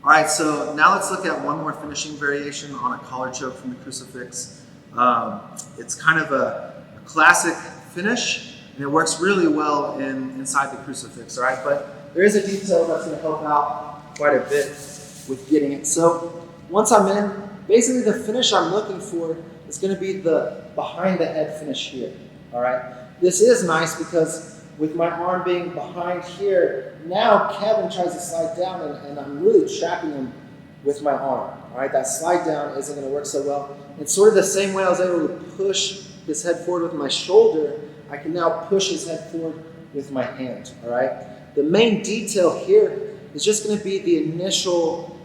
All right, so now let's look at one more finishing variation on a collar choke from the crucifix. It's kind of a classic finish, and it works really well inside the crucifix, all right? But there is a detail that's going to help out quite a bit with getting it. So once I'm in, basically the finish I'm looking for is going to be the behind the head finish here, all right? This is nice because with my arm being behind here, now Kevin tries to slide down and I'm really trapping him with my arm, all right? That slide down isn't going to work so well. It's sort of the same way I was able to push his head forward with my shoulder, I can now push his head forward with my hand, all right? The main detail here is just going to be the initial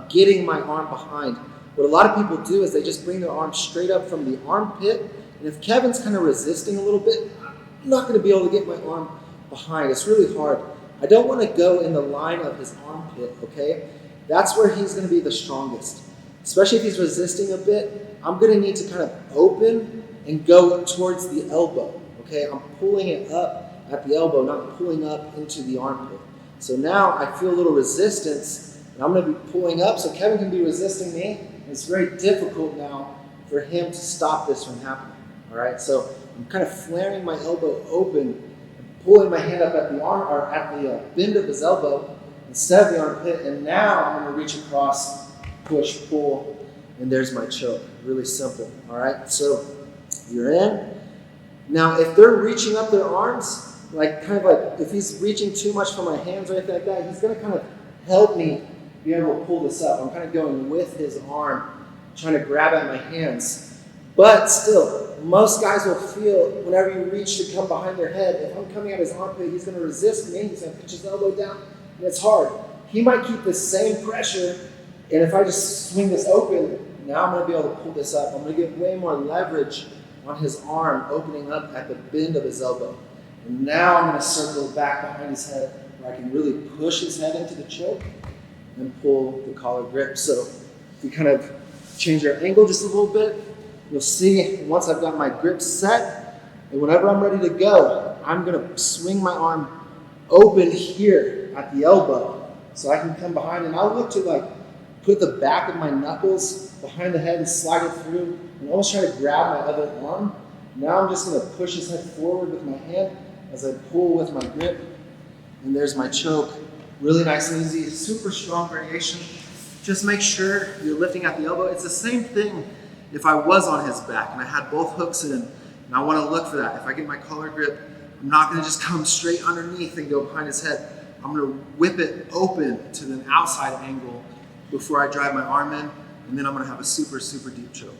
getting my arm behind. What a lot of people do is they just bring their arm straight up from the armpit, and if Kevin's kind of resisting a little bit, I'm not going to be able to get my arm behind. It's really hard. I don't want to go in the line of his armpit, okay? That's where he's going to be the strongest. Especially if he's resisting a bit, I'm going to need to kind of open and go towards the elbow, okay? I'm pulling it up at the elbow, not pulling up into the armpit. So now I feel a little resistance, and I'm going to be pulling up so Kevin can be resisting me. And it's very difficult now for him to stop this from happening, all right? So I'm kind of flaring my elbow open and pulling my hand up at the arm or at the bend of his elbow instead of the armpit. And now I'm going to reach across, push, pull, and there's my choke. Really simple. All right. So you're in. Now, if they're reaching up their arms, like kind of like if he's reaching too much for my hands or anything like that, he's going to kind of help me be able to pull this up. I'm kind of going with his arm, trying to grab at my hands. But still, most guys will feel whenever you reach to come behind their head, if I'm coming at his armpit, he's going to resist me. He's going to pitch his elbow down, and it's hard. He might keep the same pressure, and if I just swing this open, now I'm going to be able to pull this up. I'm going to get way more leverage on his arm opening up at the bend of his elbow. And now I'm going to circle back behind his head where I can really push his head into the choke and pull the collar grip. So if we kind of change our angle just a little bit, you'll see once I've got my grip set, and whenever I'm ready to go, I'm going to swing my arm open here at the elbow so I can come behind, and I'll look to like put the back of my knuckles behind the head and slide it through and almost try to grab my other arm. Now I'm just going to push his head forward with my hand as I pull with my grip, and there's my choke. Really nice and easy, super strong variation. Just make sure you're lifting at the elbow. It's the same thing if I was on his back and I had both hooks in, and I want to look for that. If I get my collar grip, I'm not going to just come straight underneath and go behind his head. I'm going to whip it open to the outside angle before I drive my arm in, and then I'm going to have a super, super deep choke.